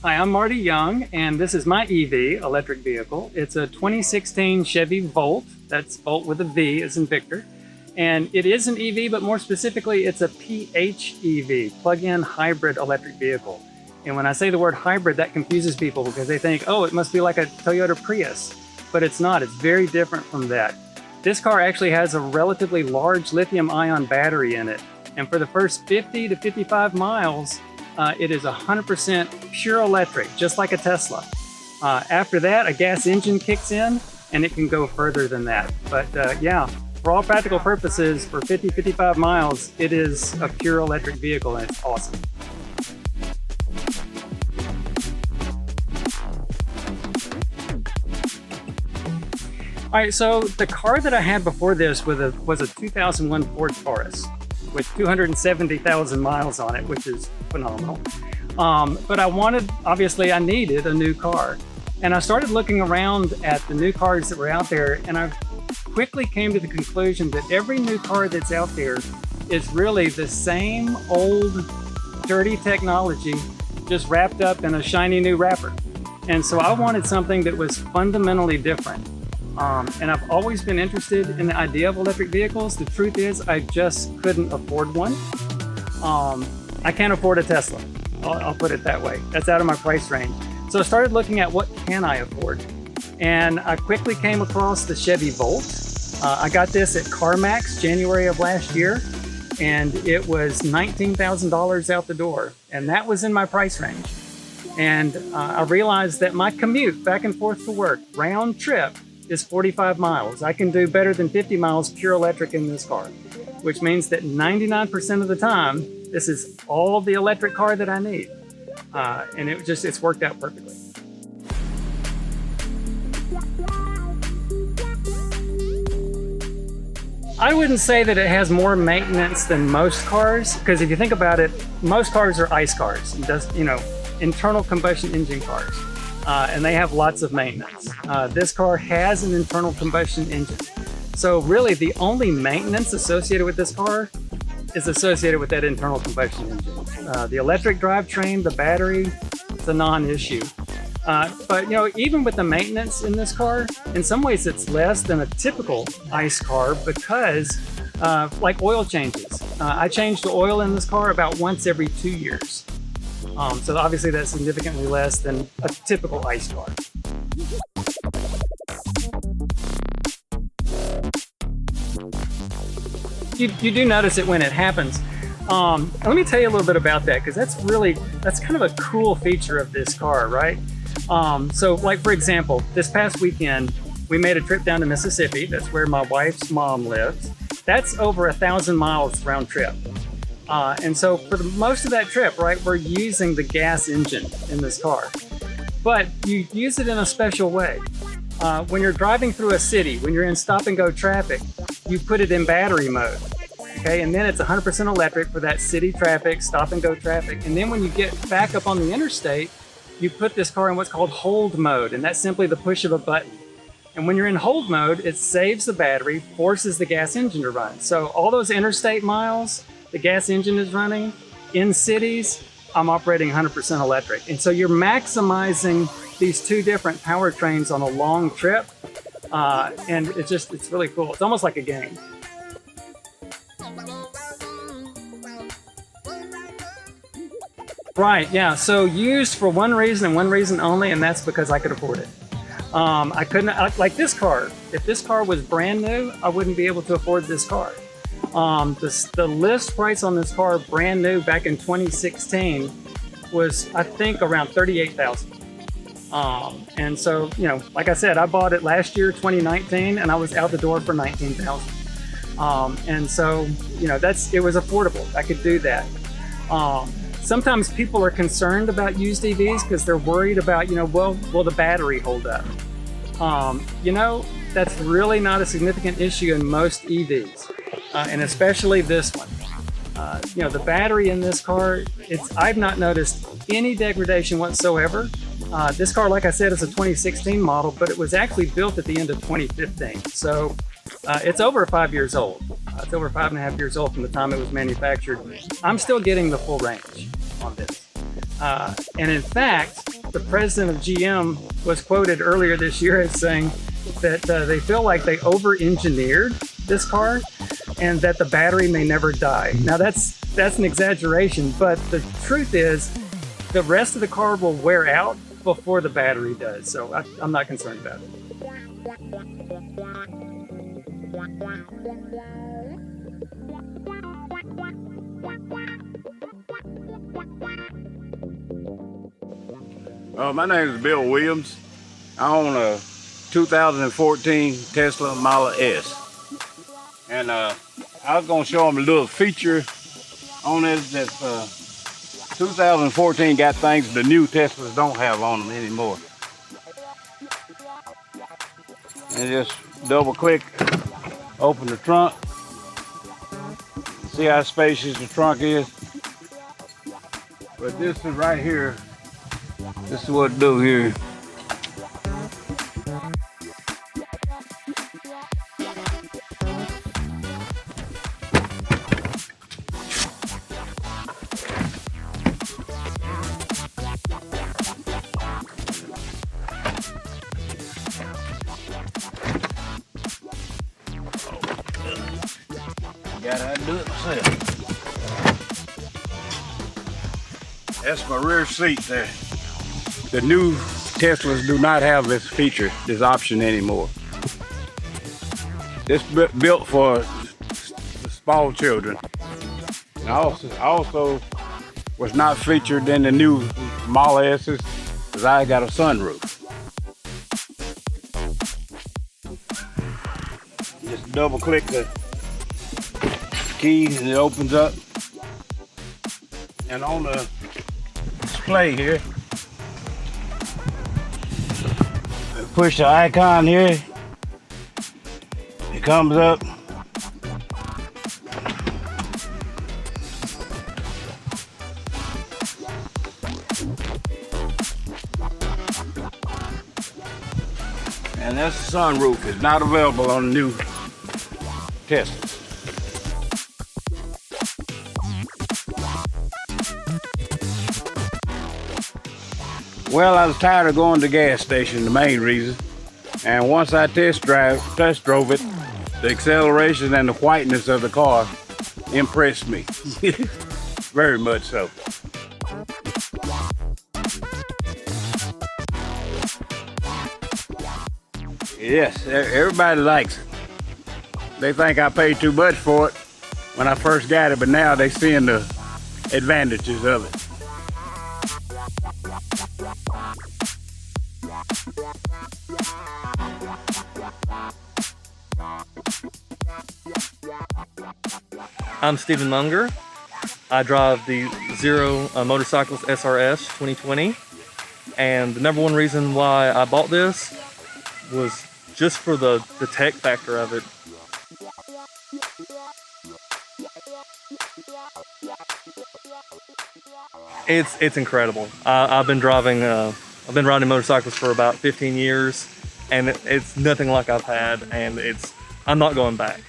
Hi, I'm Marty Young, and this is my EV, electric vehicle. It's a 2016 Chevy Volt. That's Volt with a V as in Victor. And it is an EV, but more specifically, it's a PHEV, plug-in hybrid electric vehicle. And when I say the word hybrid, that confuses people because they think, oh, it must be like a Toyota Prius. But it's not. It's very different from that. This car actually has a relatively large lithium-ion battery in it. And for the first 50 to 55 miles, it is 100% pure electric, just like a Tesla. After that, a gas engine kicks in, and it can go further than that. But yeah, for all practical purposes, for 50, 55 miles, it is a pure electric vehicle, and it's awesome. All right, so the car that I had before this was a 2001 Ford Taurus with 270,000 miles on it, which is phenomenal. But obviously I needed a new car. And I started looking around at the new cars that were out there, and I quickly came to the conclusion that every new car that's out there is really the same old dirty technology, just wrapped up in a shiny new wrapper. And so I wanted something that was fundamentally different. And I've always been interested in the idea of electric vehicles. The truth is, I just couldn't afford one. I can't afford a Tesla. I'll put it that way. That's out of my price range. So I started looking at what can I afford. And I quickly came across the Chevy Volt. I got this at CarMax January of last year, and it was $19,000 out the door. And that was in my price range. And I realized that my commute back and forth to work, round trip, is 45 miles. I can do better than 50 miles pure electric in this car, which means that 99% of the time, this is all the electric car that I need. And it's worked out perfectly. I wouldn't say that it has more maintenance than most cars, because if you think about it, most cars are ICE cars, internal combustion engine cars. And they have lots of maintenance. This car has an internal combustion engine. So really the only maintenance associated with this car is associated with that internal combustion engine. The electric drivetrain, the battery, it's a non-issue. But even with the maintenance in this car, in some ways it's less than a typical ICE car because like oil changes. I change the oil in this car about once every 2 years. So obviously that's significantly less than a typical ICE car. You do notice it when it happens. Let me tell you a little bit about that, because that's kind of a cool feature of this car, right? So like for example, this past weekend, we made a trip down to Mississippi. That's where my wife's mom lives. That's over 1,000 miles round trip. And so for most of that trip, right, we're using the gas engine in this car. But you use it in a special way. When you're driving through a city, when you're in stop and go traffic, you put it in battery mode. Okay, and then it's 100% electric for that city traffic, stop and go traffic. And then when you get back up on the interstate, you put this car in what's called hold mode, and that's simply the push of a button. And when you're in hold mode, it saves the battery, forces the gas engine to run. So all those interstate miles, the gas engine is running. In cities, I'm operating 100% electric. And so you're maximizing these two different powertrains on a long trip. And it's really cool. It's almost like a game. Right, yeah. So used for one reason and one reason only, and that's because I could afford it. I couldn't, like this car. If this car was brand new, I wouldn't be able to afford this car. The list price on this car, brand new back in 2016, was I think around $38,000. And so, like I said, I bought it last year, 2019, and I was out the door for $19,000. And so, it was affordable. I could do that. Sometimes people are concerned about used EVs because they're worried about, will the battery hold up? That's really not a significant issue in most EVs. And especially this one. The battery in this car, I've not noticed any degradation whatsoever. This car, like I said, is a 2016 model, but it was actually built at the end of 2015. So it's over 5 years old. It's over 5.5 years old from the time it was manufactured. I'm still getting the full range on this. And in fact, the president of GM was quoted earlier this year as saying that they feel like they over-engineered this car and that the battery may never die. Now that's an exaggeration, but the truth is the rest of the car will wear out before the battery does. So I'm not concerned about it. My name is Bill Williams. I own a 2014 Tesla Model S. And I was going to show them a little feature on it that 2014 got things the new Teslas don't have on them anymore. And just double click, open the trunk. See how spacious the trunk is? But this is right here. This is what it do here. Gotta do it myself. That's my rear seat there. The new Teslas do not have this feature, this option anymore. This built for small children. And also was not featured in the new Model S's because I got a sunroof. Just double click the key and it opens up. And on the display here, push the icon here, it comes up. And that's the sunroof. It's not available on the new Tesla. Well, I was tired of going to the gas station, the main reason. And once I test drove it, the acceleration and the whiteness of the car impressed me. Very much so. Yes, everybody likes it. They think I paid too much for it when I first got it, but now they're seeing the advantages of it. I'm Stephen Munger. I drive the Zero Motorcycles SRS 2020, and the number one reason why I bought this was just for the tech factor of it. It's incredible. I've been riding motorcycles for about 15 years, and it's nothing like I've had, and I'm not going back.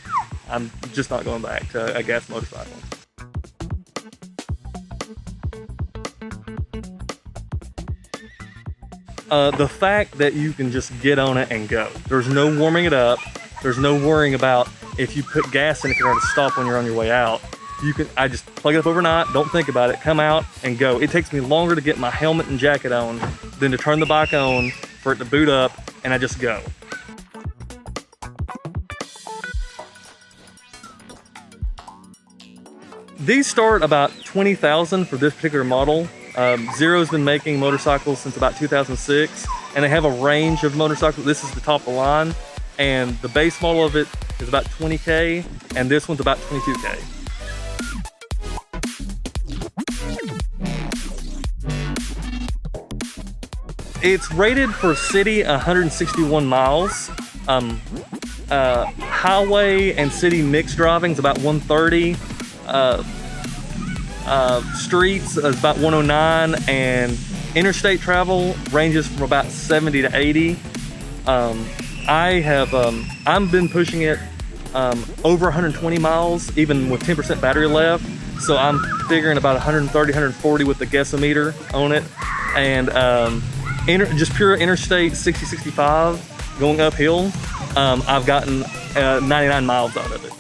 I'm just not going back to a gas motorcycle. The fact that you can just get on it and go. There's no warming it up. There's no worrying about if you put gas in, if you're going to stop when you're on your way out. I just plug it up overnight, don't think about it, come out and go. It takes me longer to get my helmet and jacket on than to turn the bike on for it to boot up, and I just go. These start about $20,000 for this particular model. Zero's been making motorcycles since about 2006, and they have a range of motorcycles. This is the top of the line, and the base model of it is about $20K, and this one's about $22K. It's rated for city 161 miles. Highway and city mixed driving is about 130. Streets is about 109, and interstate travel ranges from about 70 to 80. I've been pushing it over 120 miles, even with 10% battery left. So I'm figuring about 130, 140 with the guessometer on it, and just pure interstate 60, 65 going uphill, I've gotten 99 miles out of it.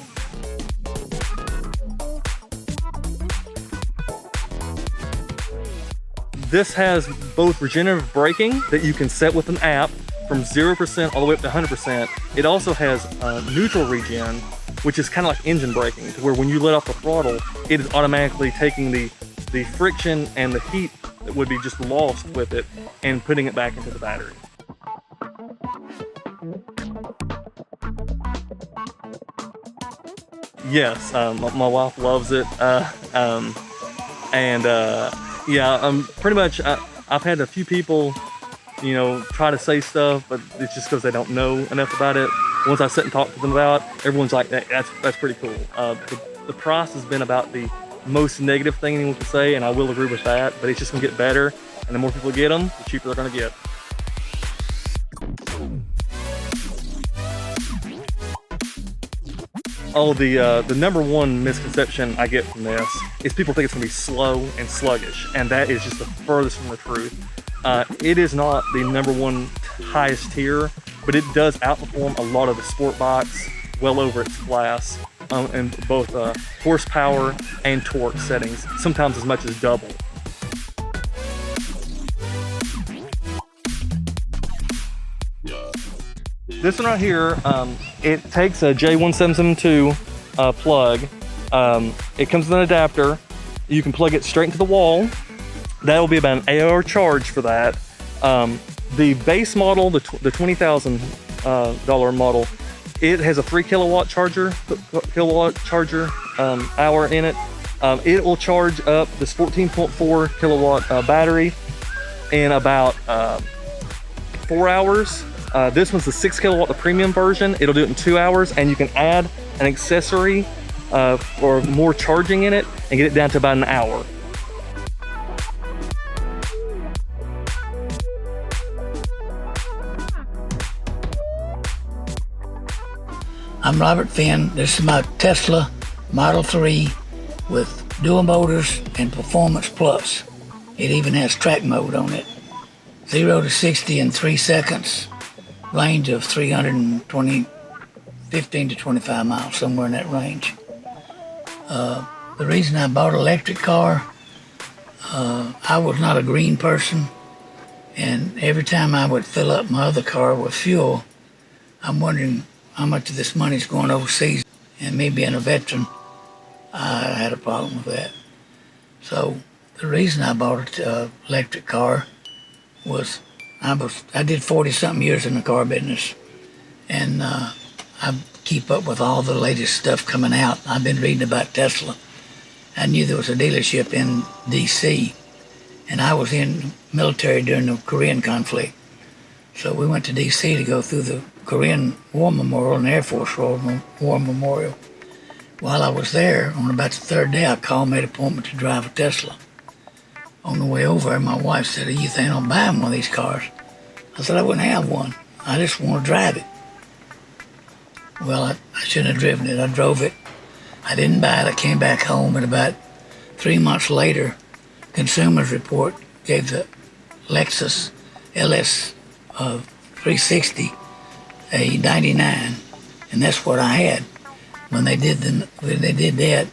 This has both regenerative braking that you can set with an app from 0% all the way up to 100%. It also has neutral regen, which is kind of like engine braking, to where when you let off the throttle, it is automatically taking the friction and the heat that would be just lost with it and putting it back into the battery. Yes, my wife loves it. Yeah, pretty much I've had a few people, you know, try to say stuff, but it's just because they don't know enough about it. Once I sit and talk to them about it, everyone's like, that's pretty cool. The price has been about the most negative thing anyone can say, and I will agree with that, but it's just gonna get better, and the more people get them, the cheaper they're gonna get. Oh, the number one misconception I get from this is people think it's gonna be slow and sluggish, and that is just the furthest from the truth. It is not the number one highest tier, but it does outperform a lot of the sport bikes well over its class in both horsepower and torque settings, sometimes as much as double. This one right here, it takes a J1772 plug. It comes with an adapter. You can plug it straight into the wall. That will be about an 8-hour charge for that. The base model, the $20,000 model, it has a 3 kilowatt hour in it. It will charge up this 14.4 kilowatt battery in about 4 hours. This one's the 6 kilowatt, the premium version. It'll do it in 2 hours, and you can add an accessory for more charging in it and get it down to about an hour. I'm Robert Finn. This is my Tesla Model 3 with dual motors and Performance Plus. It even has track mode on it. 0 to 60 in 3 seconds. Range of 15 to 25 miles, somewhere in that range. The reason I bought an electric car, I was not a green person, and every time I would fill up my other car with fuel, I'm wondering how much of this money is going overseas. And me being a veteran, I had a problem with that. So the reason I bought an electric car was I did 40-something years in the car business, and I keep up with all the latest stuff coming out. I've been reading about Tesla. I knew there was a dealership in D.C., and I was in the military during the Korean conflict. So we went to D.C. to go through the Korean War Memorial and Air Force War Memorial. While I was there, on about the third day, I called, made an appointment to drive a Tesla. On the way over, my wife said, "Are you thinking on buying one of these cars?" I said, "I wouldn't have one. I just want to drive it." Well, I shouldn't have driven it. I drove it. I didn't buy it. I came back home, and about 3 months later, Consumers Report gave the Lexus LS 360 a 99, and that's what I had. When they did that,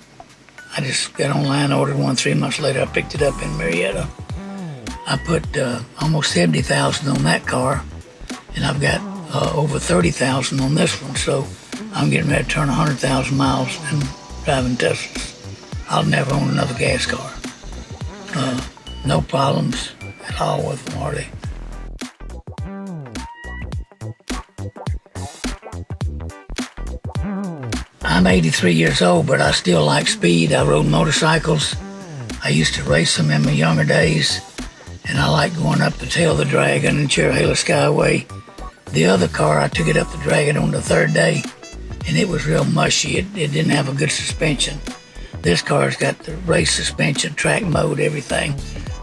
I just got online, ordered one. 3 months later, I picked it up in Marietta. I put almost 70,000 on that car, and I've got over 30,000 on this one. So I'm getting ready to turn 100,000 miles and driving Teslas. I'll never own another gas car. No problems at all with them, are they? I'm 83 years old, but I still like speed. I rode motorcycles. I used to race them in my younger days, and I like going up the tail of the Dragon and Cherry-Hale Skyway. The other car, I took it up the Dragon on the third day, and it was real mushy. It didn't have a good suspension. This car's got the race suspension, track mode, everything.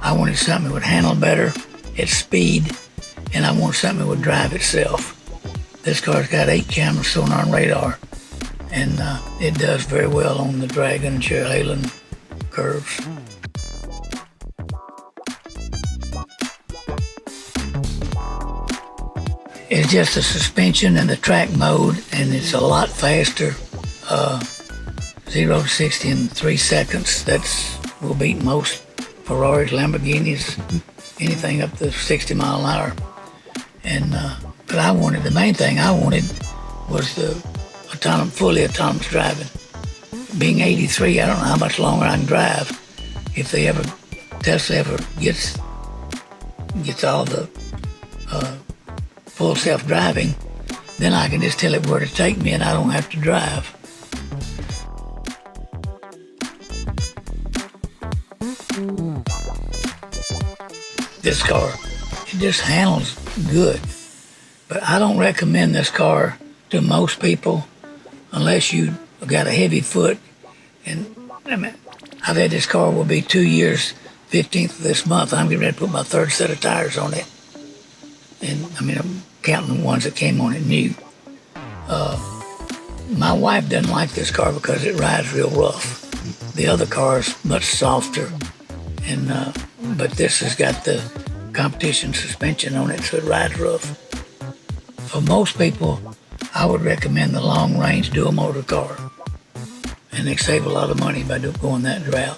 I wanted something that would handle better at speed, and I wanted something that would drive itself. This car's got 8 cameras, sonar, and radar, and it does very well on the Dragon and Cherry-Hale curves. It's just the suspension and the track mode, and it's a lot faster. 0 to 60 in 3 seconds. Will beat most Ferraris, Lamborghinis, anything up to 60 mile an hour. And but the main thing I wanted was the fully autonomous driving. Being 83, I don't know how much longer I can drive. If Tesla ever gets all the full self-driving, then I can just tell it where to take me and I don't have to drive. This car, it just handles good. But I don't recommend this car to most people unless you got a heavy foot. And I mean, I've had this car, will be 2 years, 15th of this month. I'm getting ready to put my 3rd set of tires on it. And I mean, I'm counting the ones that came on it new. My wife doesn't like this car because it rides real rough. The other car is much softer, and but this has got the competition suspension on it, so it rides rough. For most people, I would recommend the long-range dual motor car, and they save a lot of money by going that route.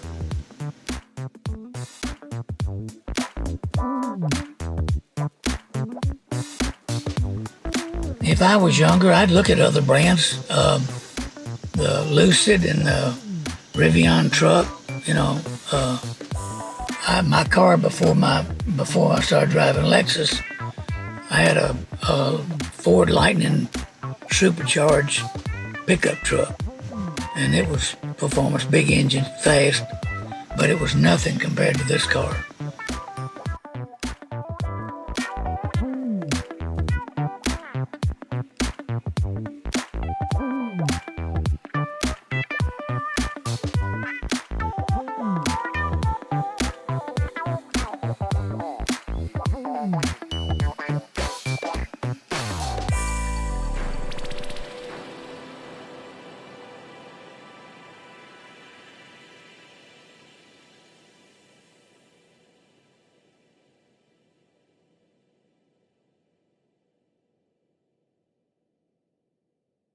If I was younger, I'd look at other brands, the Lucid and the Rivian truck. You know, my car before I started driving Lexus, I had a Ford Lightning supercharged pickup truck, and it was performance, big engine, fast, but it was nothing compared to this car.